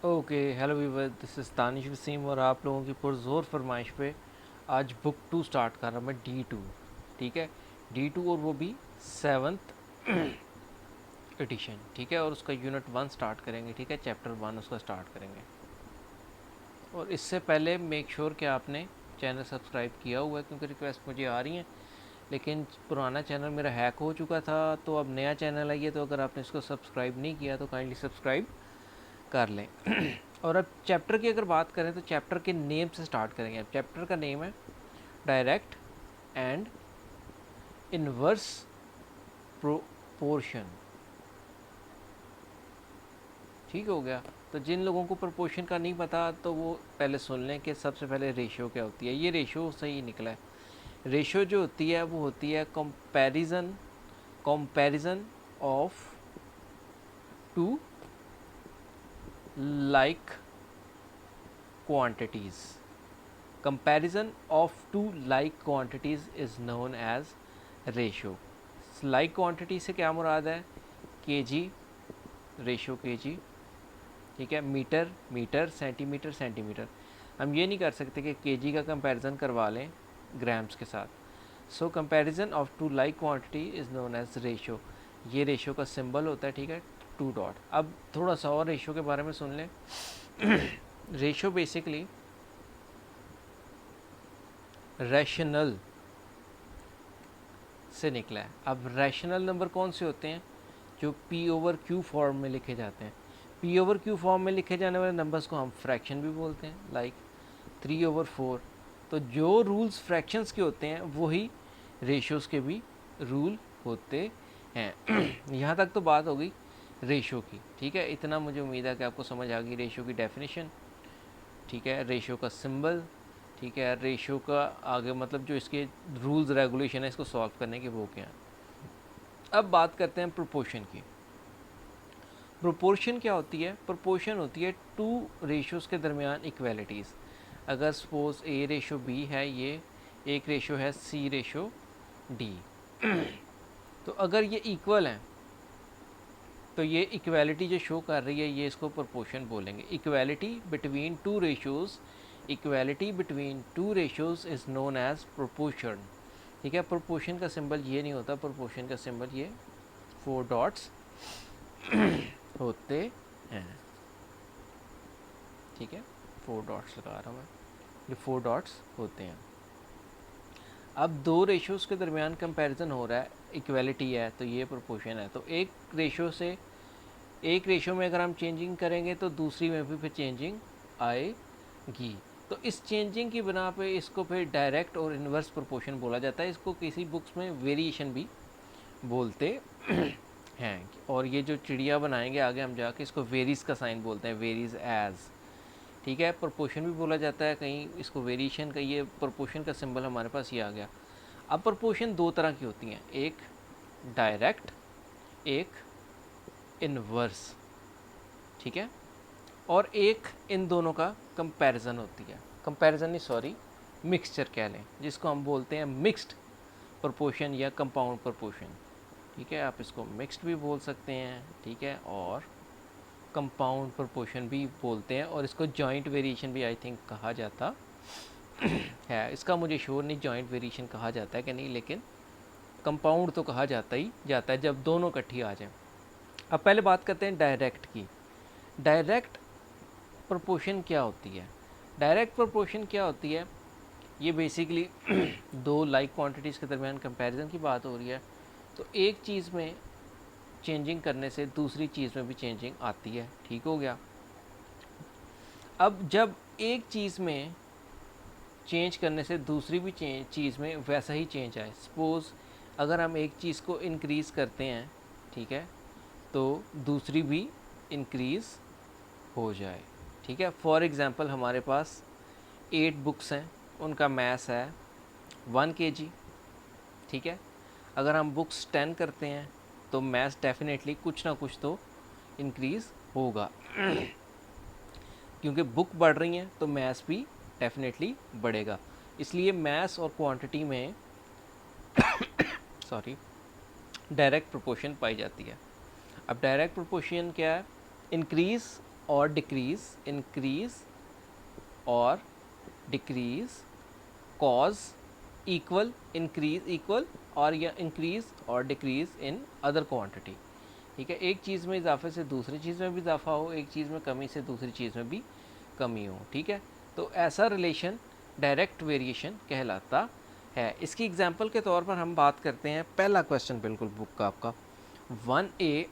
Okay hello viewer, this is Tanish Wasim और आप लोगों की पुरज़ोर फरमाइश पे आज बुक 2 स्टार्ट कर रहा हूँ मैं, D2। ठीक है, D2 और वो भी 7th एडिशन। ठीक है, और उसका यूनिट 1 स्टार्ट करेंगे। ठीक है, चैप्टर 1 उसका स्टार्ट करेंगे। और इससे पहले मेक श्योर कि आपने चैनल सब्सक्राइब किया हुआ है, क्योंकि रिक्वेस्ट मुझे आ रही हैं। लेकिन पुराना चैनल मेरा हैक हो चुका था, तो अब नया चैनल आई है, तो अगर आपने इसको सब्सक्राइब नहीं किया तो काइंडली सब्सक्राइब कर लें। और अब चैप्टर की अगर बात करें तो चैप्टर के नेम से स्टार्ट करेंगे। अब चैप्टर का नेम है डायरेक्ट एंड इनवर्स प्रोपोर्शन। ठीक हो गया। तो जिन लोगों को प्रोपोर्शन का नहीं पता तो वो पहले सुन लें कि सबसे पहले रेशियो क्या होती है। ये रेशियो सही निकला है। रेशियो जो होती है वो होती है comparison comparison of two like quantities. Comparison of two like quantities is known as ratio. Like quantity से क्या मुराद है? kg, ratio kg। ठीक है, मीटर मीटर, सेंटीमीटर सेंटीमीटर। हम ये नहीं कर सकते कि kg का कंपैरिजन करवा लें ग्राम्स के साथ। So comparison of two like quantity is known as ratio. ये रेशियो का सिंबल होता है। ठीक है, टू डॉट। अब थोड़ा सा और रेशियो के बारे में सुन लें। रेशियो बेसिकली रैशनल से निकला है। अब रैशनल नंबर कौन से होते हैं? जो P/Q फॉर्म में लिखे जाते हैं। P/Q फॉर्म में लिखे जाने वाले नंबर्स को हम फ्रैक्शन भी बोलते हैं, लाइक 3/4। तो जो रूल्स फ्रैक्शंस के होते हैं वही रेशियोज़ के भी रूल होते हैं। यहाँ तक तो बात हो गई रेशियो की। ठीक है, इतना मुझे उम्मीद है कि आपको समझ आ गई रेशियो की डेफिनेशन। ठीक है, रेशियो का सिंबल। ठीक है, रेशियो का आगे मतलब जो इसके रूल्स रेगुलेशन है इसको सॉल्व करने के वो क्या हैं। अब बात करते हैं प्रोपोर्शन की। प्रोपोर्शन क्या होती है? प्रोपोर्शन होती है टू रेशियोज़ के दरमियान इक्वालिटीज़। अगर सपोज A रेशो B है, ये एक रेशो है C रेशो D। तो अगर ये इक्वल हैं तो ये इक्वालिटी जो शो कर रही है ये इसको प्रोपोर्शन बोलेंगे। Equality between two ratios, equality between two ratios is known as proportion. ठीक है, प्रोपोर्शन का सिंबल ये नहीं होता, प्रोपोर्शन का सिंबल ये 4 डॉट्स होते हैं। ठीक है, 4 डॉट्स लगा रहा हूँ मैं, ये 4 डॉट्स होते हैं। अब दो रेशियोज़ के दरमियान कंपैरिजन हो रहा है, इक्वालिटी है तो ये प्रोपोर्शन है। तो एक रेशियो से एक रेशियो में अगर हम चेंजिंग करेंगे तो दूसरी में भी फिर चेंजिंग आएगी। तो इस चेंजिंग की बिना पे इसको फिर डायरेक्ट और इन्वर्स प्रोपोर्शन बोला जाता है। इसको किसी बुक्स में वेरिएशन भी बोलते हैं। और ये जो चिड़िया बनाएंगे आगे हम जाके इसको वेरीज का साइन बोलते हैं, वेरीज एज। ठीक है, प्रोपोर्शन भी बोला जाता है कहीं इसको वेरिएशन का। ये प्रोपोर्शन का सिंबल हमारे पास ये आ गया। अब प्रोपोर्शन दो तरह की होती हैं, एक डायरेक्ट, एक इनवर्स। ठीक है, और एक इन दोनों का कंपैरिजन होती है। कंपैरिजन नहीं, सॉरी, मिक्सचर कह लें, जिसको हम बोलते हैं मिक्स्ड प्रोपोर्शन या कंपाउंड प्रोपोर्शन। ठीक है, आप इसको मिक्स्ड भी बोल सकते हैं। ठीक है, और कंपाउंड प्रोपोर्शन भी बोलते हैं, और इसको जॉइंट वेरिएशन भी आई थिंक कहा जाता है। इसका मुझे श्योर नहीं जॉइंट वेरिएशन कहा जाता है कि नहीं, लेकिन कंपाउंड तो कहा जाता ही जाता है जब दोनों इकट्ठी आ जाएं। अब पहले बात करते हैं डायरेक्ट की। डायरेक्ट प्रोपोर्शन क्या होती है? डायरेक्ट प्रोपोर्शन क्या होती है? ये बेसिकली दो लाइक क्वांटिटीज़ के दरमियान कंपैरिजन की बात हो रही है। तो एक चीज़ में चेंजिंग करने से दूसरी चीज़ में भी चेंजिंग आती है। ठीक हो गया। अब जब एक चीज़ में चेंज करने से दूसरी भी चीज़ में वैसा ही चेंज आए, सपोज़ अगर हम एक चीज़ को इंक्रीज़ करते हैं, ठीक है, तो दूसरी भी इंक्रीज़ हो जाए। ठीक है, फॉर एग्ज़ाम्पल हमारे पास 8 बुक्स हैं, उनका मैथ है 1 kg। ठीक है, अगर हम बुक्स 10 करते हैं तो मैथ डेफिनेटली कुछ ना कुछ तो इंक्रीज़ होगा। क्योंकि बुक बढ़ रही हैं तो मैथ्स भी डेफिनेटली बढ़ेगा। इसलिए मैथ्स और क्वांटिटी में सॉरी डायरेक्ट प्रोपोर्शन पाई जाती है। अब डायरेक्ट प्रोपोर्शन क्या है? इंक्रीज़ और डिक्रीज, इंक्रीज और decrease, cause equal, increase equal, और या इंक्रीज और डिक्रीज इन अदर क्वांटिटी। ठीक है, एक चीज़ में इजाफे से दूसरी चीज़ में भी इजाफा हो, एक चीज़ में कमी से दूसरी चीज़ में भी कमी हो। ठीक है, तो ऐसा रिलेशन डायरेक्ट वेरिएशन कहलाता है। इसकी एग्जांपल के तौर पर हम बात करते हैं, पहला क्वेश्चन बिल्कुल बुक का आपका 1A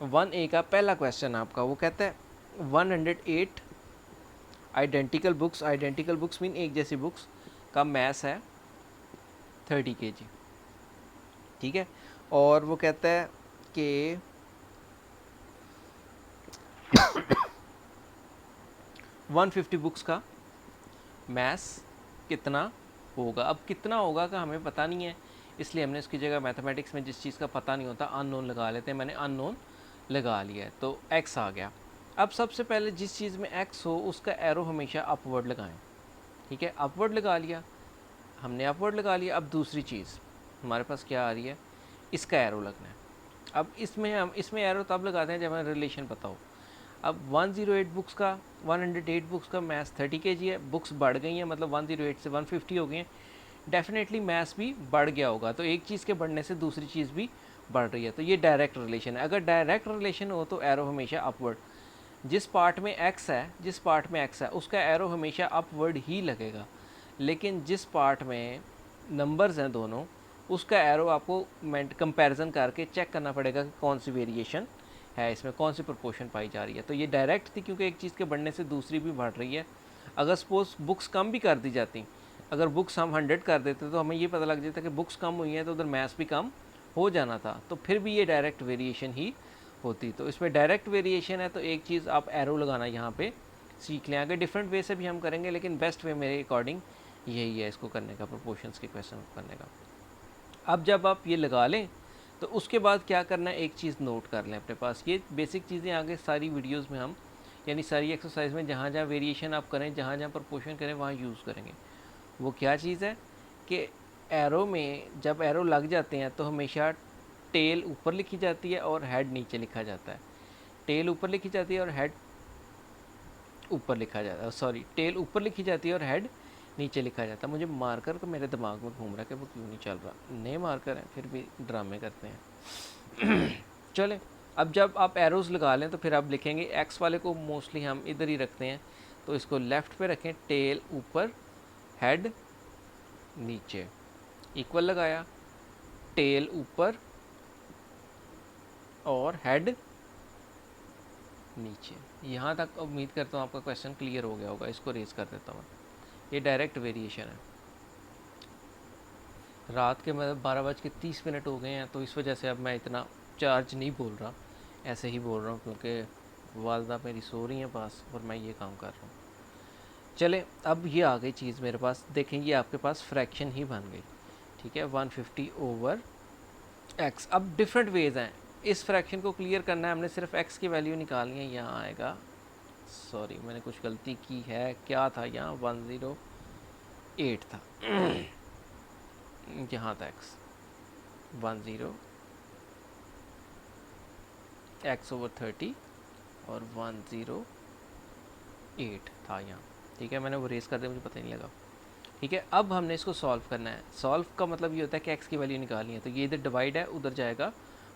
1A का पहला क्वेश्चन आपका वो कहता है 108 आइडेंटिकल बुक्स मीन एक जैसी बुक्स का मैस है 30 kg। ठीक है, और वो कहता है कि 150 बुक्स का मैस कितना होगा। अब कितना होगा का हमें पता नहीं है, इसलिए हमने इसकी जगह मैथमेटिक्स में जिस चीज़ का पता नहीं होता अननोन लगा लेते हैं। मैंने अननोन लगा लिया है तो x आ गया। अब सबसे पहले जिस चीज़ में x हो उसका एरो हमेशा अपवर्ड लगाएं। ठीक है, अपवर्ड लगा लिया हमने, अपवर्ड लगा लिया। अब दूसरी चीज़ हमारे पास क्या आ रही है, इसका एरो लगना है। अब हम इसमें एरो तब लगाते हैं जब हमें रिलेशन पता हो। अब 108 बुक्स का 108 बुक्स का मैथ्स 30 kg है, बुक्स बढ़ गई हैं मतलब 108 से 150 हो गए हैं, डेफिनेटली मैथ्स भी बढ़ गया होगा। तो एक चीज़ के बढ़ने से दूसरी चीज़ भी बढ़ रही है, तो ये डायरेक्ट रिलेशन है। अगर डायरेक्ट रिलेशन हो तो एरो हमेशा अपवर्ड, जिस पार्ट में x है उसका एरो हमेशा अपवर्ड ही लगेगा। लेकिन जिस पार्ट में नंबर्स हैं दोनों, उसका एरो आपको कंपैरिजन करके चेक करना पड़ेगा कि कौन सी वेरिएशन है, इसमें कौन सी प्रोपोर्शन पाई जा रही है। तो ये डायरेक्ट थी क्योंकि एक चीज़ के बढ़ने से दूसरी भी बढ़ रही है। अगर सपोज बुक्स कम भी कर दी जाती, अगर बुक्स हम 100 कर देते तो हमें ये पता लग जाता कि बुक्स कम हुई हैं तो उधर मैथ्स भी कम हो जाना था, तो फिर भी ये डायरेक्ट वेरिएशन ही होती। तो इसमें डायरेक्ट वेरिएशन है तो एक चीज़ आप एरो लगाना यहाँ पे सीख लें। अगर डिफरेंट वे से भी हम करेंगे लेकिन बेस्ट वे मेरे अकॉर्डिंग यही है इसको करने का, प्रोपोर्शंस के क्वेश्चन करने का। अब जब आप ये लगा लें तो उसके बाद क्या करना है, एक चीज़ नोट कर लें अपने पास। ये बेसिक चीज़ें आगे सारी वीडियोस में हम, यानी सारी एक्सरसाइज में जहाँ जहाँ वेरिएशन आप करें, जहाँ जहाँ प्रोपोर्शन करें वहाँ यूज़ करेंगे। वो क्या चीज़ है कि एरो में जब एरो लग जाते हैं तो हमेशा टेल ऊपर लिखी जाती है और हेड नीचे लिखा जाता है। टेल ऊपर लिखी जाती है और हेड ऊपर लिखा जाता है, सॉरी टेल ऊपर लिखी जाती है और हेड नीचे लिखा जाता है। मुझे मार्कर तो मेरे दिमाग में घूम रहा है कि वो क्यों नहीं चल रहा, नए मार्कर हैं फिर भी ड्रामे करते हैं। चले, अब जब आप एरोज़ लगा लें तो फिर आप लिखेंगे, एक्स वाले को मोस्टली हम इधर ही रखते हैं तो इसको लेफ़्ट पे रखें, टेल ऊपर हेड नीचे, इक्वल लगाया, टेल ऊपर और हेड नीचे। यहाँ तक उम्मीद करता हूँ आपका क्वेश्चन क्लियर हो गया होगा। इसको रेज कर देता हूँ, ये डायरेक्ट वेरिएशन है। रात के मतलब 12:30 हो गए हैं तो इस वजह से अब मैं इतना चार्ज नहीं बोल रहा, ऐसे ही बोल रहा हूँ क्योंकि वालदा मेरी सो रही हैं पास और मैं ये काम कर रहा हूँ। चले, अब ये आ गई चीज़ मेरे पास, देखेंगे आपके पास फ्रैक्शन ही बन गई। ठीक है, 150 ओवर x। अब डिफरेंट वेज हैं इस फ्रैक्शन को क्लियर करना है। हमने सिर्फ x की वैल्यू निकालनी है। यहाँ आएगा, सॉरी मैंने कुछ गलती की है, क्या था यहाँ 108 था। यहाँ था x 10 x ओवर 30 और 108 था यहाँ। ठीक है, मैंने वो रेस कर दिया, मुझे पता ही नहीं लगा। ठीक है, अब हमने इसको सॉल्व करना है। सॉल्व का मतलब ये होता है कि x की वैल्यू निकालनी है, तो ये इधर डिवाइड है, उधर जाएगा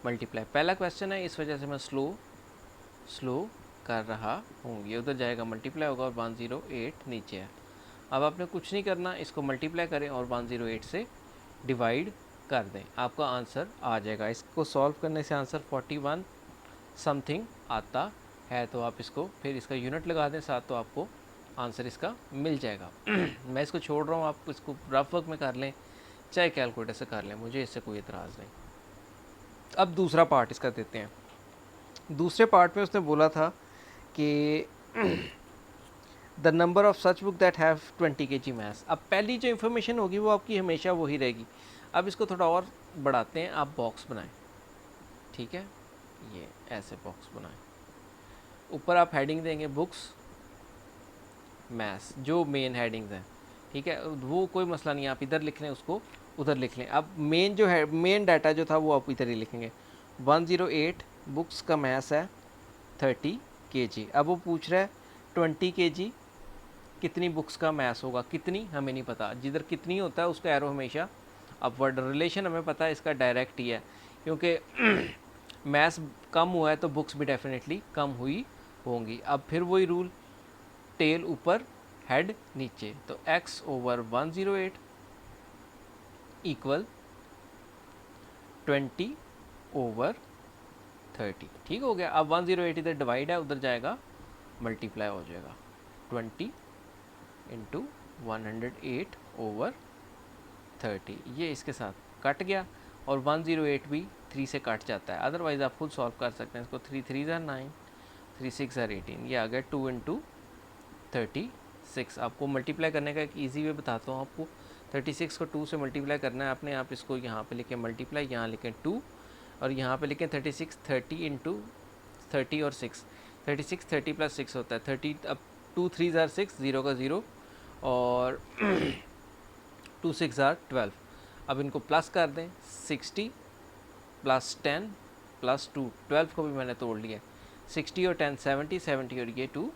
मल्टीप्लाई। पहला क्वेश्चन है इस वजह से मैं स्लो कर रहा हूँ, ये उधर जाएगा मल्टीप्लाई होगा और 108 नीचे है। अब आपने कुछ नहीं करना, इसको मल्टीप्लाई करें और 108 से डिवाइड कर दें, आपका आंसर आ जाएगा। इसको सॉल्व करने से आंसर 41 समथिंग आता है। तो आप इसको फिर इसका यूनिट लगा दें साथ, तो आपको आंसर इसका मिल जाएगा। मैं इसको छोड़ रहा हूँ, आप इसको रफ वर्क में कर लें चाहे कैलकुलेटर से कर लें, मुझे इससे कोई एतराज़ नहीं। अब दूसरा पार्ट इसका देते हैं। दूसरे पार्ट में उसने बोला था कि the number of such book that have 20 kg maths. अब पहली जो इन्फॉर्मेशन होगी वो आपकी हमेशा वही रहेगी। अब इसको थोड़ा और बढ़ाते हैं, आप बॉक्स बनाएं। ठीक है, ये ऐसे बॉक्स बनाएं, ऊपर आप हेडिंग देंगे बुक्स मैथ्स, जो मेन हेडिंग्स हैं। ठीक है, वो कोई मसला नहीं, आप इधर लिख लें, उसको उधर लिख लें। अब मेन जो है, मेन डाटा जो था वो आप इधर ही लिखेंगे। 108 बुक्स का मैथ्स है 30 kg। अब वो पूछ रहा है 20 kg कितनी बुक्स का मैस होगा, कितनी हमें नहीं पता, जिधर कितनी होता है उसका एरो हमेशा अपवर्ड, रिलेशन हमें पता है इसका डायरेक्ट ही है, क्योंकि मैस कम हुआ है तो बुक्स भी डेफिनेटली कम हुई होंगी। अब फिर वही रूल, टेल ऊपर हेड नीचे, तो x ओवर 108 इक्वल 20 ओवर 30। ठीक हो गया। अब 108 इधर डिवाइड है, उधर जाएगा मल्टीप्लाई हो जाएगा, 20 इंटू 108 ओवर 30, ये इसके साथ कट गया, और 108 भी 3 से कट जाता है, अदरवाइज़ आप खुद सॉल्व कर सकते हैं इसको। 3 3 ज़ार 9, 3 6 ज़ार 18, ये आ गया 2 इंटू 36। आपको मल्टीप्लाई करने का एक इजी वे बताता हूँ आपको। 36 को 2 से मल्टीप्लाई करना है आपने, आप इसको यहाँ पे लिखें मल्टीप्लाई, यहाँ लिखें 2, और यहाँ पे लिखें 36, 30 इंटू 30 और 6, 36 30 प्लस 6 होता है 30। अब 2 3 ज़ार 6, 0 का 0, और 2 6 ज़ार 12। अब इनको प्लस कर दें, 60 प्लस 10 प्लस 2, 12 को भी मैंने तोड़ लिया, 60 और 10 70, 70 और ये 2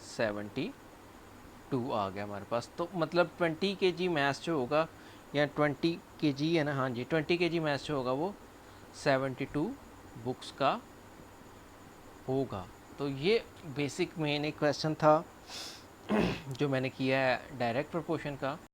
72 आ गया हमारे पास। तो मतलब 20 kg मैथ जो होगा, या 20 kg है ना, हाँ जी 20 kg मैथ जो होगा वो 72 बुक्स का होगा। तो ये बेसिक मेन एक क्वेश्चन था जो मैंने किया है डायरेक्ट प्रोपोर्शन का।